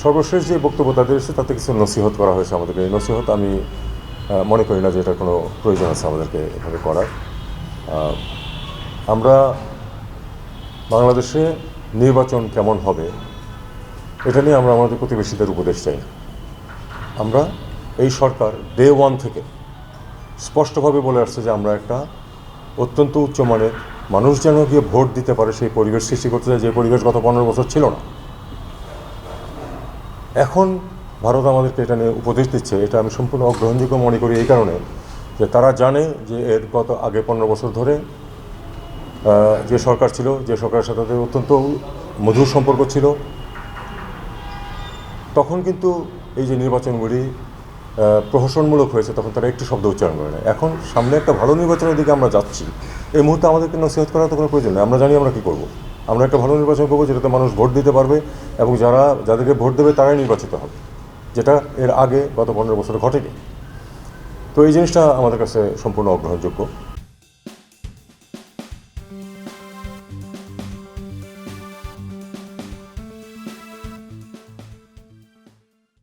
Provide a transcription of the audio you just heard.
সর্বশেষ যে বক্তব্য তাদের এসেছে তাতে কিছু নসিহত করা হয়েছে আমাদেরকে। এই নসিহত আমি মনে করি না যে এটার কোনো প্রয়োজন আছে আমাদেরকে এভাবে করার। আমরা বাংলাদেশে নির্বাচন কেমন হবে এটা নিয়ে আমরা আমাদের প্রতিবেশীদের উপদেশ চাই না। আমরা এই সরকার ডে ওয়ান থেকে স্পষ্টভাবে বলে আসছে যে আমরা একটা অত্যন্ত উচ্চমানের মানুষ যেন গিয়ে ভোট দিতে পারে সেই পরিবেশ সৃষ্টি করতে চাই, যে পরিবেশ গত 15 বছর ছিল না। এখন ভারত আমাদেরকে এটা নিয়ে উপদেশ দিচ্ছে, এটা আমি সম্পূর্ণ অগ্রহণযোগ্য মনে করি এই কারণে যে তারা জানে যে এর গত আগে 15 বছর ধরে যে সরকার ছিল, যে সরকারের সাথে তাদের অত্যন্ত মধুর সম্পর্ক ছিল, তখন কিন্তু এই যে নির্বাচনগুলি প্রহসনমূলক হয়েছে তখন তারা একটু শব্দ উচ্চারণ করে না। এখন সামনে একটা ভালো নির্বাচনের দিকে আমরা যাচ্ছি, এই মুহূর্তে আমাদেরকে নসিহত করার তো কোনো প্রয়োজন নেই। আমরা জানি আমরা কী করবো। আমরা একটা ভালো নির্বাচন করবো যেটাতে মানুষ ভোট দিতে পারবে এবং যাদেরকে ভোট দেবে তারাই নির্বাচিত হবে, যেটা এর আগে গত 15 বছরে ঘটেনি। তো এই জিনিসটা আমাদের কাছে সম্পূর্ণ অগ্রহণযোগ্য।